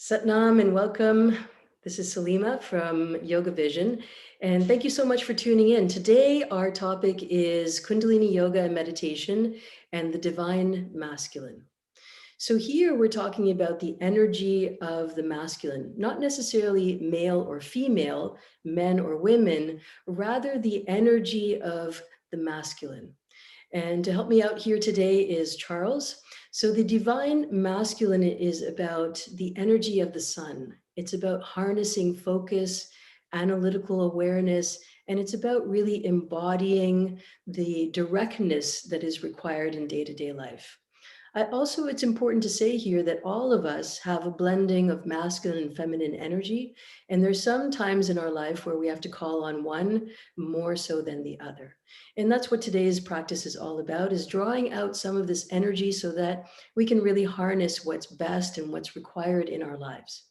Satnam and welcome. This is Salima from Yoga Vision, and thank you so much for tuning in. Today, our topic is Kundalini Yoga and Meditation and the Divine Masculine. So here we're talking about the energy of the masculine, not necessarily male or female, men or women, rather the energy of the masculine. And to help me out here today is Charles. So the divine masculine is about the energy of the sun. It's about harnessing focus, analytical awareness, and it's about really embodying the directness that is required in day-to-day life. Also, it's important to say here that all of us have a blending of masculine and feminine energy, and there's some times in our life where we have to call on one more so than the other. And that's what today's practice is all about, is drawing out some of this energy so that we can really harness what's best and what's required in our lives.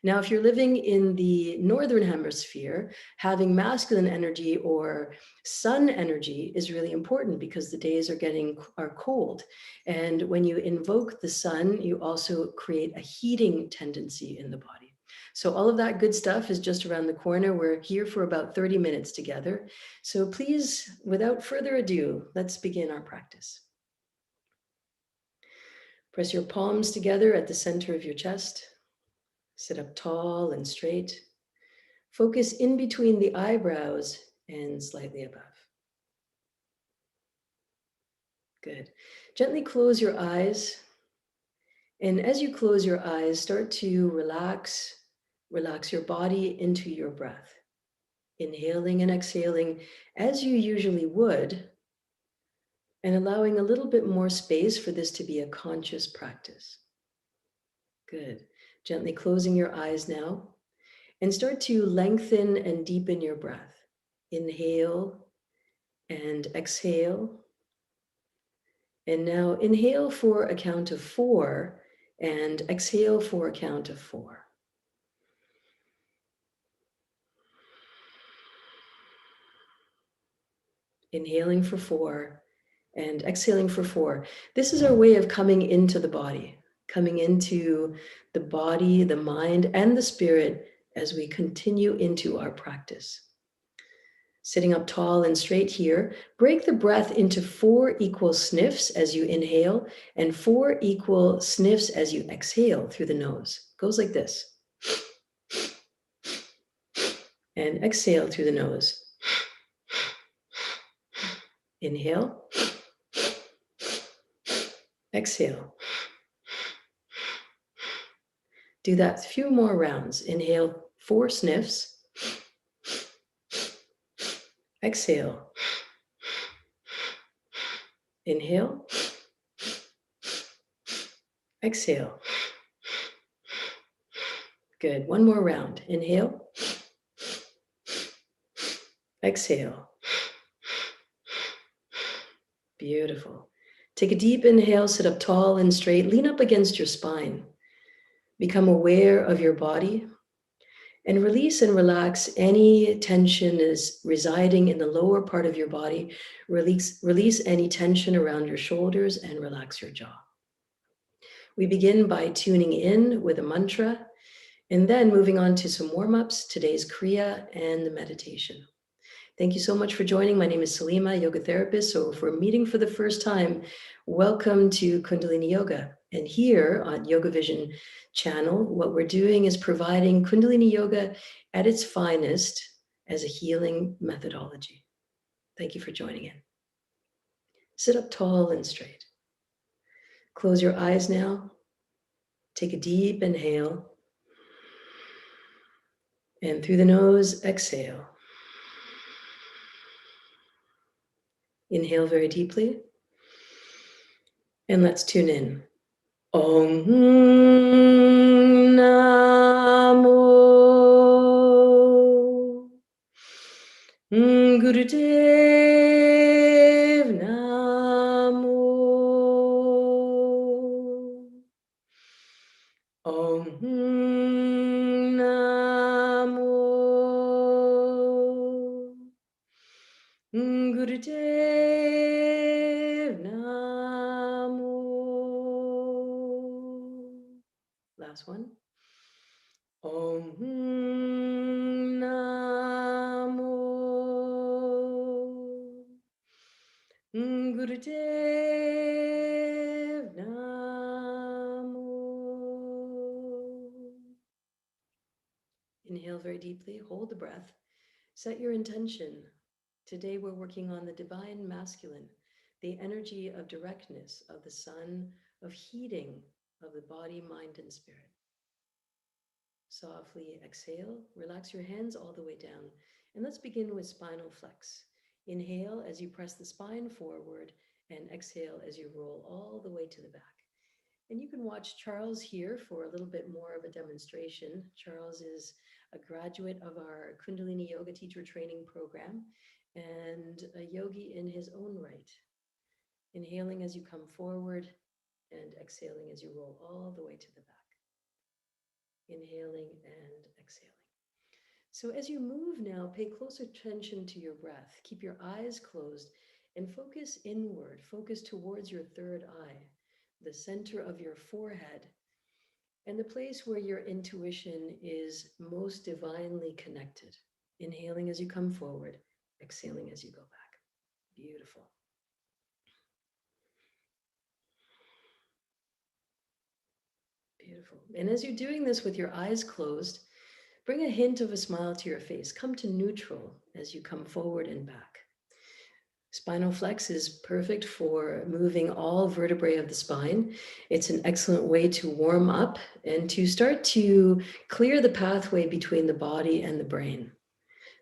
Now, if you're living in the Northern Hemisphere, having masculine energy or sun energy is really important because the days are cold. And when you invoke the sun, you also create a heating tendency in the body. So all of that good stuff is just around the corner. We're here for about 30 minutes together. So please, without further ado, let's begin our practice. Press your palms together at the center of your chest. Sit up tall and straight. Focus in between the eyebrows and slightly above. Good. Gently close your eyes. And as you close your eyes, start to relax your body into your breath. Inhaling and exhaling as you usually would, and allowing a little bit more space for this to be a conscious practice. Good. Gently closing your eyes now. And start to lengthen and deepen your breath. Inhale and exhale. And now inhale for a count of 4 and exhale for a count of 4. Inhaling for 4 and exhaling for 4. This is our way of coming into the body, the mind, and the spirit as we continue into our practice. Sitting up tall and straight here, break the breath into 4 equal sniffs as you inhale and 4 equal sniffs as you exhale through the nose. Goes like this. And exhale through the nose. Inhale. Exhale. Do that a few more rounds. Inhale 4 sniffs. Exhale. Inhale. Exhale. Good. One more round. Inhale. Exhale. Beautiful. Take a deep inhale, sit up tall and straight, lean up against your spine. Become aware of your body and release and relax any tension is residing in the lower part of your body. Release any tension around your shoulders and relax your jaw. We begin by tuning in with a mantra and then moving on to some warm-ups, today's Kriya and the meditation. Thank you so much for joining. My name is Salima, yoga therapist. So if we're meeting for the first time, welcome to Kundalini Yoga. And here on Yoga Vision channel, what we're doing is providing Kundalini Yoga at its finest as a healing methodology. Thank you for joining in. Sit up tall and straight. Close your eyes now. Take a deep inhale. And through the nose, exhale. Inhale very deeply. And let's tune in. Om Namo Gurudev Namo Om Namo Gurudev Namo. Last one. Om Namo Gurudev Namo. Inhale very deeply, hold the breath, set your intention. Today we're working on the divine masculine, the energy of directness, of the sun, of heating of the body, mind, and spirit. Softly exhale, relax your hands all the way down. And let's begin with spinal flex. Inhale as you press the spine forward, and exhale as you roll all the way to the back. And you can watch Charles here for a little bit more of a demonstration. Charles is a graduate of our Kundalini Yoga teacher training program and a yogi in his own right. Inhaling as you come forward and exhaling as you roll all the way to the back. Inhaling and exhaling. So as you move now, pay close attention to your breath. Keep your eyes closed and focus inward. Focus towards your third eye, the center of your forehead, and the place where your intuition is most divinely connected. Inhaling as you come forward, exhaling as you go back. Beautiful. Beautiful. And as you're doing this with your eyes closed, bring a hint of a smile to your face. Come to neutral as you come forward and back. Spinal flex is perfect for moving all vertebrae of the spine. It's an excellent way to warm up and to start to clear the pathway between the body and the brain.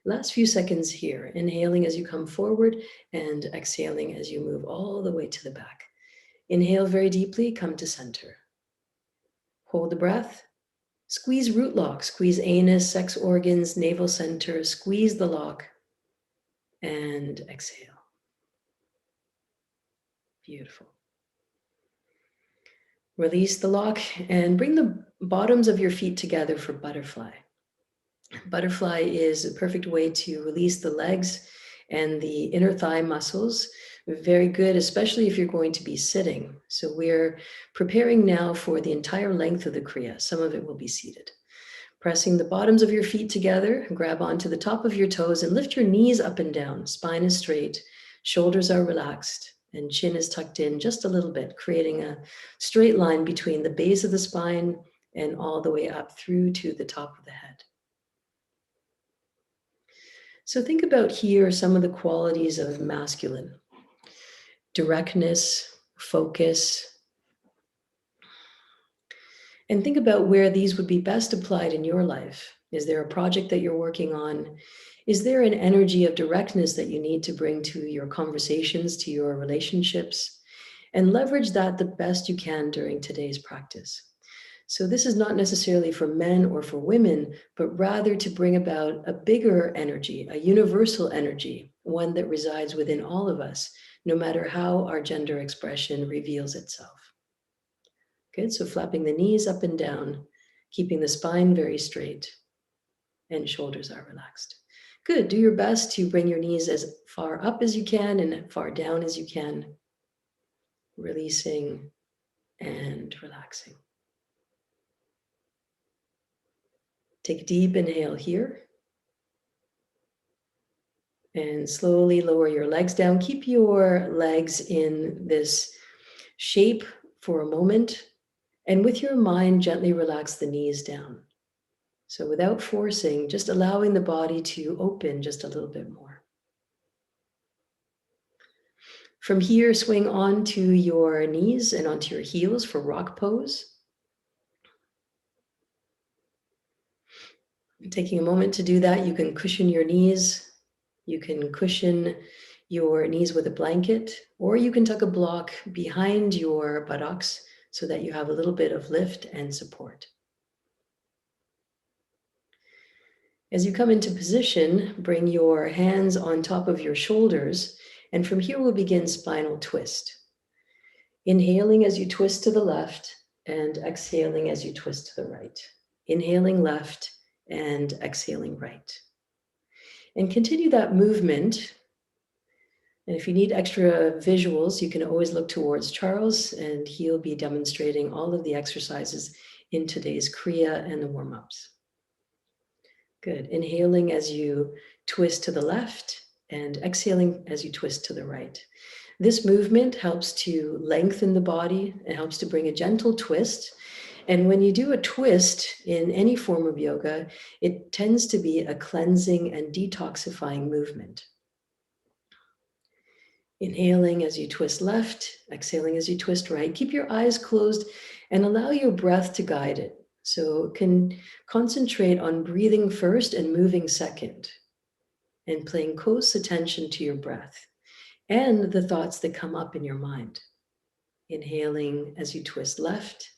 Last few seconds here, inhaling as you come forward and exhaling as you move all the way to the back. Inhale very deeply, come to center. Hold the breath. Squeeze root lock, squeeze anus, sex organs, navel center, squeeze the lock, and exhale. Beautiful. Release the lock and bring the bottoms of your feet together for butterfly. Butterfly is a perfect way to release the legs and the inner thigh muscles. Very good, especially if you're going to be sitting. So we're preparing now for the entire length of the Kriya. Some of it will be seated. Pressing the bottoms of your feet together, grab onto the top of your toes and lift your knees up and down. Spine is straight, shoulders are relaxed, and chin is tucked in just a little bit, creating a straight line between the base of the spine and all the way up through to the top of the head. So think about here some of the qualities of masculine: directness, focus, and think about where these would be best applied in your life. Is there a project that you're working on? Is there an energy of directness that you need to bring to your conversations, to your relationships? And leverage that the best you can during today's practice. So this is not necessarily for men or for women, but rather to bring about a bigger energy, a universal energy, one that resides within all of us, no matter how our gender expression reveals itself. Good, so flapping the knees up and down, keeping the spine very straight, and shoulders are relaxed. Good, do your best to bring your knees as far up as you can and far down as you can, releasing and relaxing. Take a deep inhale here. And slowly lower your legs down. Keep your legs in this shape for a moment. And with your mind, gently relax the knees down. So without forcing, just allowing the body to open just a little bit more. From here, swing onto your knees and onto your heels for rock pose. Taking a moment to do that, you can cushion your knees. You can cushion your knees with a blanket, or you can tuck a block behind your buttocks so that you have a little bit of lift and support. As you come into position, bring your hands on top of your shoulders, and from here we'll begin spinal twist. Inhaling as you twist to the left and exhaling as you twist to the right. Inhaling left and exhaling right. And continue that movement. And if you need extra visuals, you can always look towards Charles, and he'll be demonstrating all of the exercises in today's Kriya and the warm-ups. Good. Inhaling as you twist to the left and exhaling as you twist to the right. This movement helps to lengthen the body. It helps to bring a gentle twist. And when you do a twist in any form of yoga, it tends to be a cleansing and detoxifying movement. Inhaling as you twist left, exhaling as you twist right. Keep your eyes closed and allow your breath to guide it. So can concentrate on breathing first and moving second, and paying close attention to your breath and the thoughts that come up in your mind. Inhaling as you twist left,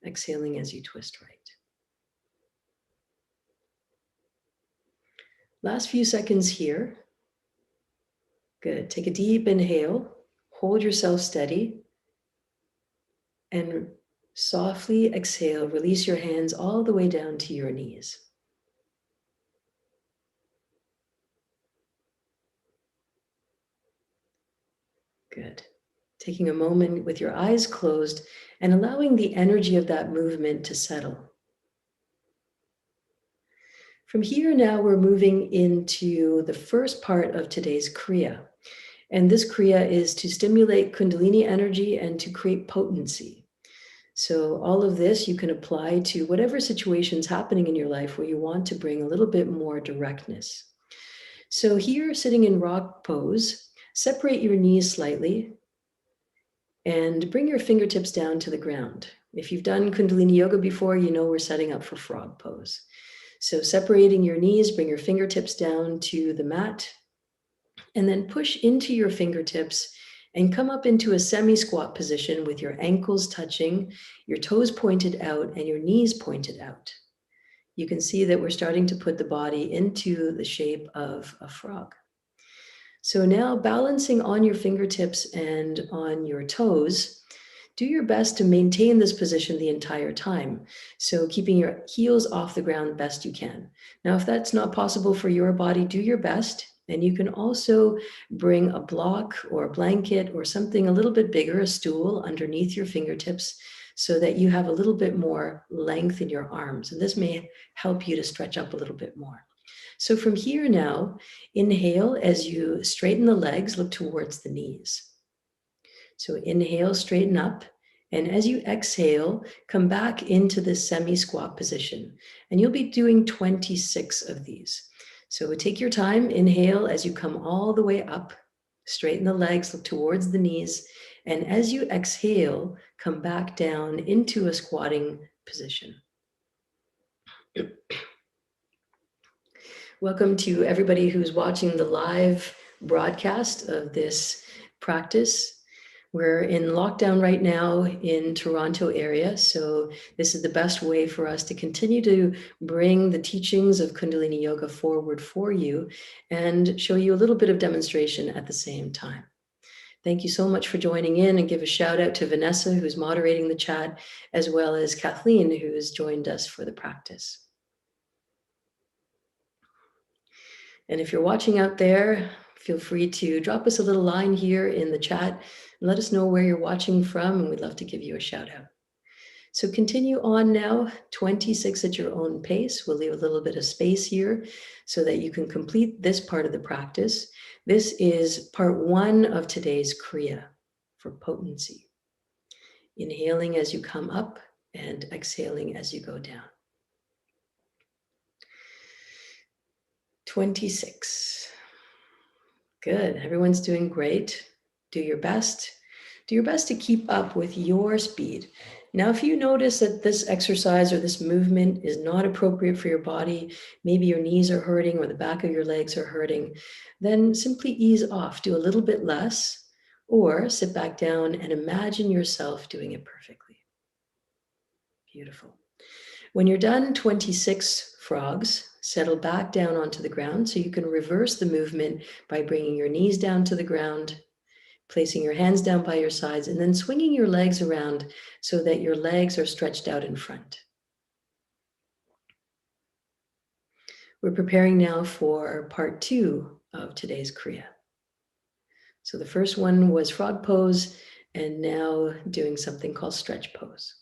exhaling as you twist right. Last few seconds here. Good. Take a deep inhale, hold yourself steady, and softly exhale. Release your hands all the way down to your knees. Good. Taking a moment with your eyes closed and allowing the energy of that movement to settle. From here now, we're moving into the first part of today's Kriya. And this Kriya is to stimulate Kundalini energy and to create potency. So all of this you can apply to whatever situation's happening in your life where you want to bring a little bit more directness. So here, sitting in rock pose, separate your knees slightly and bring your fingertips down to the ground. If you've done Kundalini Yoga before, you know we're setting up for frog pose. So separating your knees, bring your fingertips down to the mat, and then push into your fingertips and come up into a semi-squat position with your ankles touching, your toes pointed out, and your knees pointed out. You can see that we're starting to put the body into the shape of a frog. So now, balancing on your fingertips and on your toes, do your best to maintain this position the entire time. So keeping your heels off the ground best you can. Now, if that's not possible for your body, do your best. And you can also bring a block or a blanket or something a little bit bigger, a stool, underneath your fingertips so that you have a little bit more length in your arms. And this may help you to stretch up a little bit more. So from here now, inhale as you straighten the legs, look towards the knees. So inhale, straighten up. And as you exhale, come back into this semi-squat position. And you'll be doing 26 of these. So take your time, inhale as you come all the way up, straighten the legs, look towards the knees. And as you exhale, come back down into a squatting position. Welcome to everybody who's watching the live broadcast of this practice. We're in lockdown right now in Toronto area, so this is the best way for us to continue to bring the teachings of Kundalini Yoga forward for you and show you a little bit of demonstration at the same time. Thank you so much for joining in, and give a shout out to Vanessa, who's moderating the chat, as well as Kathleen, who has joined us for the practice. And if you're watching out there, feel free to drop us a little line here in the chat and let us know where you're watching from, and we'd love to give you a shout out. So continue on now, 26 at your own pace. We'll leave a little bit of space here so that you can complete this part of the practice. This is part 1 of today's Kriya for potency. Inhaling as you come up and exhaling as you go down. 26. Good. Everyone's doing great. Do your best. Do your best to keep up with your speed. Now, if you notice that this exercise or this movement is not appropriate for your body, maybe your knees are hurting or the back of your legs are hurting, then simply ease off. Do a little bit less, or sit back down and imagine yourself doing it perfectly. Beautiful. When you're done 26 frogs, settle back down onto the ground so you can reverse the movement by bringing your knees down to the ground, placing your hands down by your sides, and then swinging your legs around so that your legs are stretched out in front. We're preparing now for part 2 of today's Kriya. So the first one was frog pose, and now doing something called stretch pose.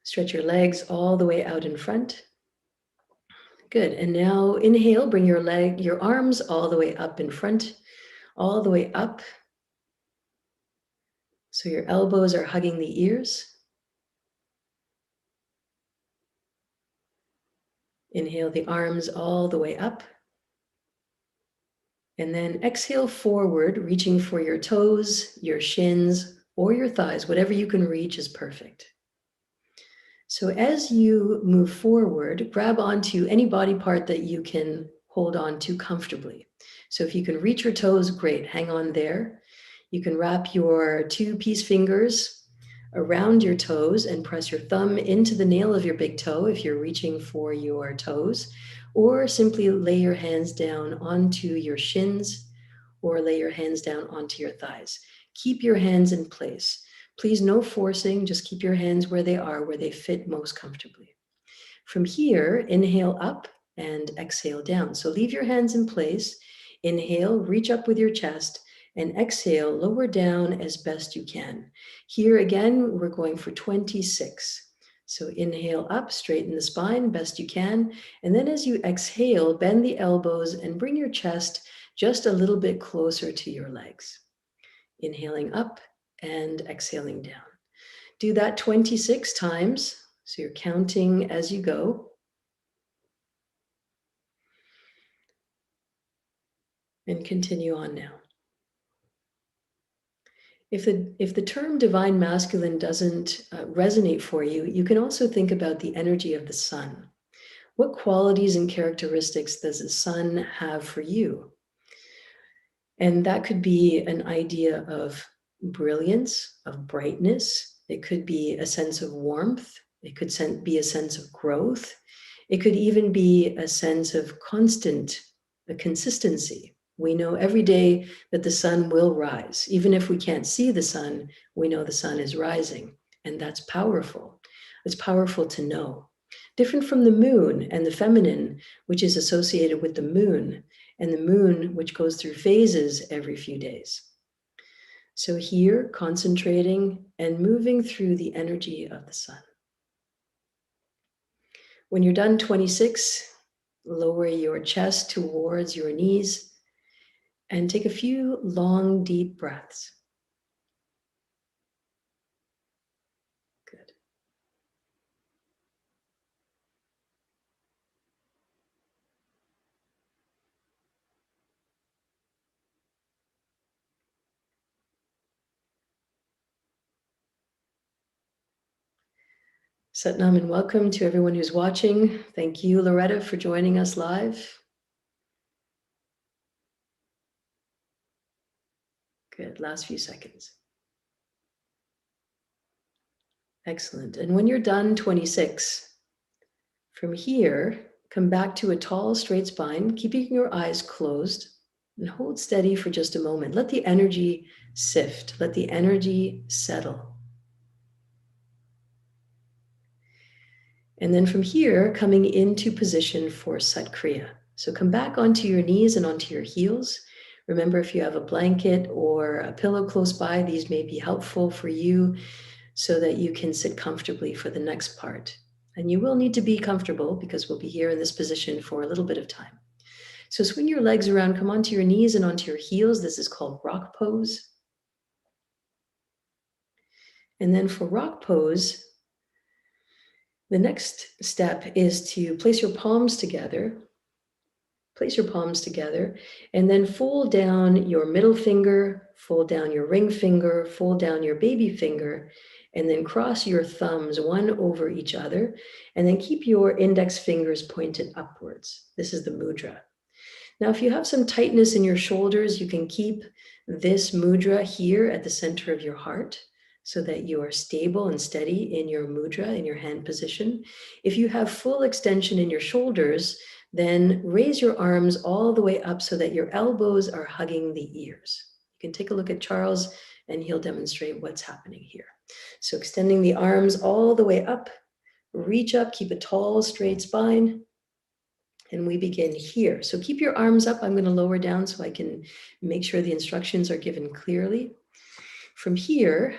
Stretch your legs all the way out in front. Good. And now inhale, bring your arms all the way up in front, all the way up. So your elbows are hugging the ears. Inhale the arms all the way up. And then exhale forward, reaching for your toes, your shins, or your thighs. Whatever you can reach is perfect. So as you move forward, grab onto any body part that you can hold on to comfortably. So if you can reach your toes, great, hang on there. You can wrap your 2 peace fingers around your toes and press your thumb into the nail of your big toe if you're reaching for your toes, or simply lay your hands down onto your shins or lay your hands down onto your thighs. Keep your hands in place. Please, no forcing, just keep your hands where they are, where they fit most comfortably. From here, inhale up and exhale down. So leave your hands in place. Inhale, reach up with your chest, and exhale, lower down as best you can. Here again, we're going for 26. So inhale up, straighten the spine best you can. And then as you exhale, bend the elbows and bring your chest just a little bit closer to your legs. Inhaling up and exhaling down. Do that 26 times. So you're counting as you go. And continue on now. If the term divine masculine doesn't resonate for you, you can also think about the energy of the sun. What qualities and characteristics does the sun have for you? And that could be an idea of brilliance, of brightness. It could be a sense of warmth. It could be a sense of growth. It could even be a sense of a consistency. We know every day that the sun will rise. Even if we can't see the sun, we know the sun is rising. And that's powerful. It's powerful to know. Different from the moon and the feminine, which is associated with the moon, and the moon, which goes through phases every few days. So here, concentrating and moving through the energy of the sun. When you're done 26, lower your chest towards your knees and take a few long, deep breaths. Good. Satnam and welcome to everyone who's watching. Thank you, Loretta, for joining us live. Good, last few seconds. Excellent. And when you're done 26, from here, come back to a tall, straight spine, keeping your eyes closed, and hold steady for just a moment. Let the energy sift. Let the energy settle. And then from here, coming into position for Sat Kriya. So come back onto your knees and onto your heels. Remember, if you have a blanket or a pillow close by, these may be helpful for you so that you can sit comfortably for the next part. And you will need to be comfortable because we'll be here in this position for a little bit of time. So swing your legs around, come onto your knees and onto your heels. This is called rock pose. And then for rock pose, the next step is to place your palms together. Place your palms together and then fold down your middle finger, fold down your ring finger, fold down your baby finger, and then cross your thumbs one over each other. And then keep your index fingers pointed upwards. This is the mudra. Now, if you have some tightness in your shoulders, you can keep this mudra here at the center of your heart so that you are stable and steady in your mudra, in your hand position. If you have full extension in your shoulders, then raise your arms all the way up so that your elbows are hugging the ears. You can take a look at Charles and he'll demonstrate what's happening here. So extending the arms all the way up, reach up, keep a tall, straight spine. And we begin here. So keep your arms up. I'm going to lower down so I can make sure the instructions are given clearly. From here,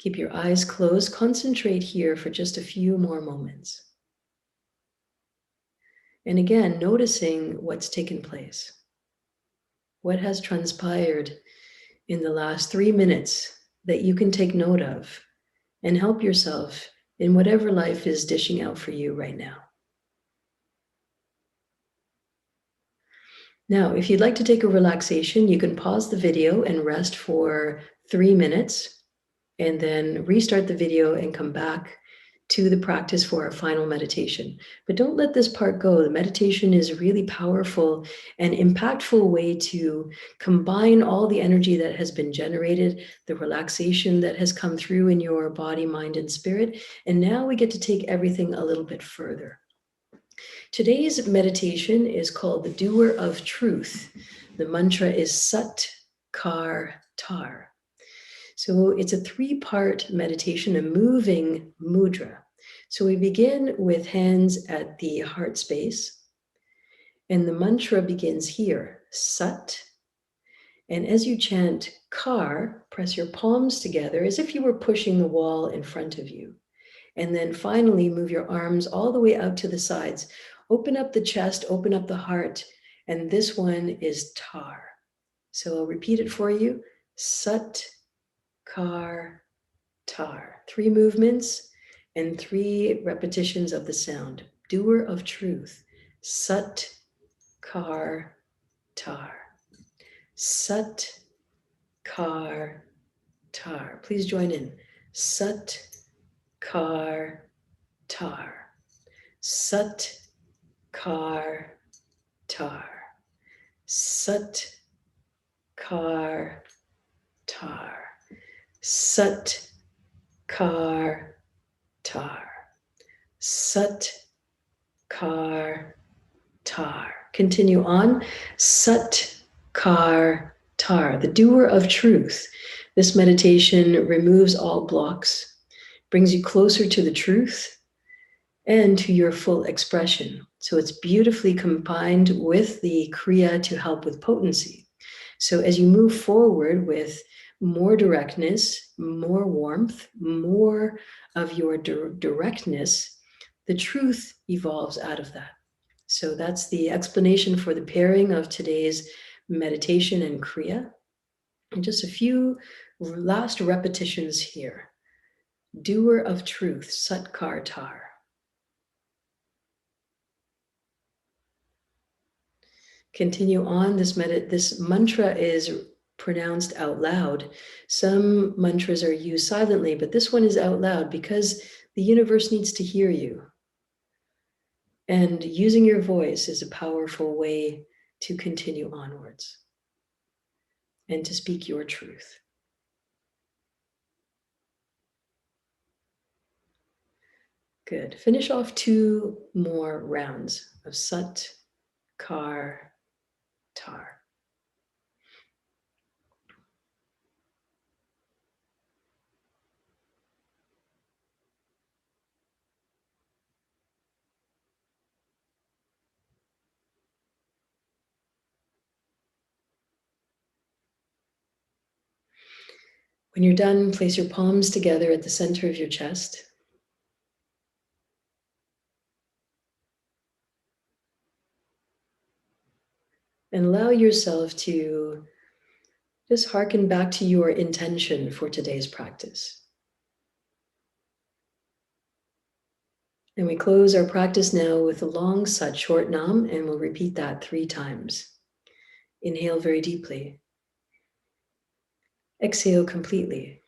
Keep your eyes closed. Concentrate here for just a few more moments. And again, noticing what's taken place. What has transpired in the last 3 minutes that you can take note of and help yourself in whatever life is dishing out for you right now. Now, if you'd like to take a relaxation, you can pause the video and rest for 3 minutes and then restart the video and come back to the practice for our final meditation. But don't let this part go. The meditation is a really powerful and impactful way to combine all the energy that has been generated, the relaxation that has come through in your body, mind, and spirit. And now we get to take everything a little bit further. Today's meditation is called the Doer of Truth. The mantra is Sat Kar Tar. So it's a 3-part meditation, a moving mudra. So we begin with hands at the heart space, and the mantra begins here, Sat. And as you chant Kar, press your palms together as if you were pushing the wall in front of you. And then finally, move your arms all the way out to the sides. Open up the chest, open up the heart, and this one is Tar. So I'll repeat it for you, Sat Kar Tar. 3 movements and 3 repetitions of the sound. Doer of truth. Sat Kar Tar. Sat Kar Tar. Please join in. Sat Kar Tar. Sat Kar Tar. Sat Kar Tar. Sat Kar Tar. Sat Kar Tar. Continue on. Sat Kar Tar, the doer of truth. This meditation removes all blocks, brings you closer to the truth and to your full expression. So it's beautifully combined with the Kriya to help with potency. So as you move forward with more directness, more warmth, more of your directness, the truth evolves out of that. So that's the explanation for the pairing of today's meditation and Kriya. And just a few last repetitions here. Doer of truth, Sat Kar Tar. Continue on. This mantra is pronounced out loud. Some mantras are used silently, but this one is out loud because the universe needs to hear you. And using your voice is a powerful way to continue onwards and to speak your truth. Good. Finish off 2 more rounds of Sat Kar Tar. When you're done, place your palms together at the center of your chest. And allow yourself to just hearken back to your intention for today's practice. And we close our practice now with a long Sat short Nam, and we'll repeat that 3 times. Inhale very deeply. Exhale completely.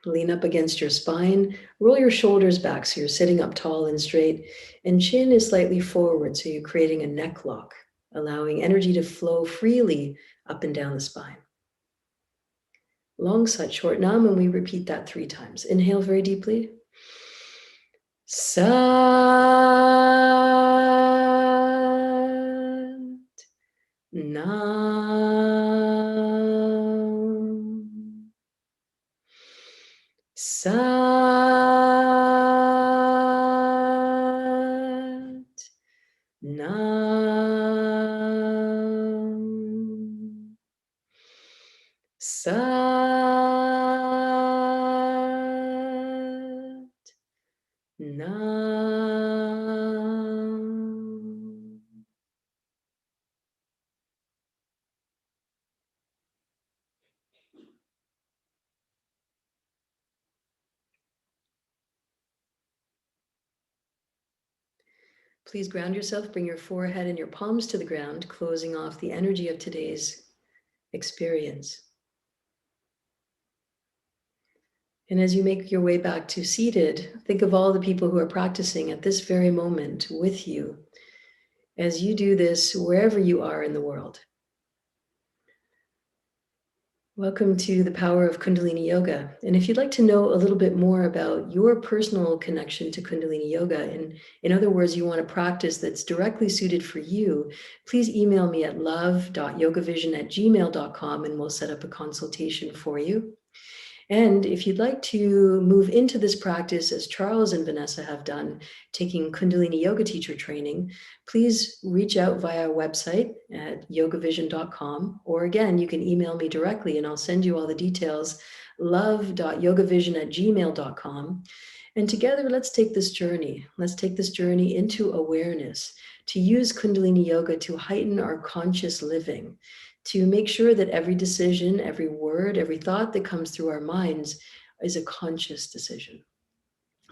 Lean up against your spine. Roll your shoulders back so you're sitting up tall and straight, and chin is slightly forward so you're creating a neck lock, allowing energy to flow freely up and down the spine. Long Sat short Nam, and we repeat that 3 times. Inhale very deeply. Sat Nam. Sat Nam. Sat Nam. Please ground yourself, bring your forehead and your palms to the ground, closing off the energy of today's experience. And as you make your way back to seated, think of all the people who are practicing at this very moment with you as you do this wherever you are in the world. Welcome to the power of Kundalini Yoga. And if you'd like to know a little bit more about your personal connection to Kundalini Yoga, and in other words, you want a practice that's directly suited for you, please email me at love.yogavision@gmail.com and we'll set up a consultation for you. And if you'd like to move into this practice as Charles and Vanessa have done, taking Kundalini Yoga teacher training, please reach out via our website at yogavision.com. Or again, you can email me directly and I'll send you all the details, love.yogavision@gmail.com. And together, let's take this journey. Let's take this journey into awareness, to use Kundalini Yoga to heighten our conscious living, to make sure that every decision, every word, every thought that comes through our minds is a conscious decision.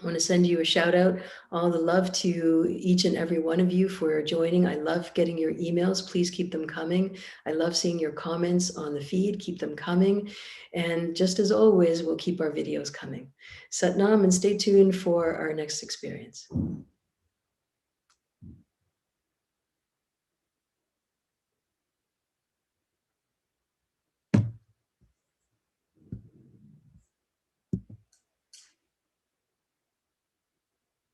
I want to send you a shout out, all the love to each and every one of you for joining. I love getting your emails. Please keep them coming. I love seeing your comments on the feed. Keep them coming. And just as always, we'll keep our videos coming. Sat Nam, and stay tuned for our next experience.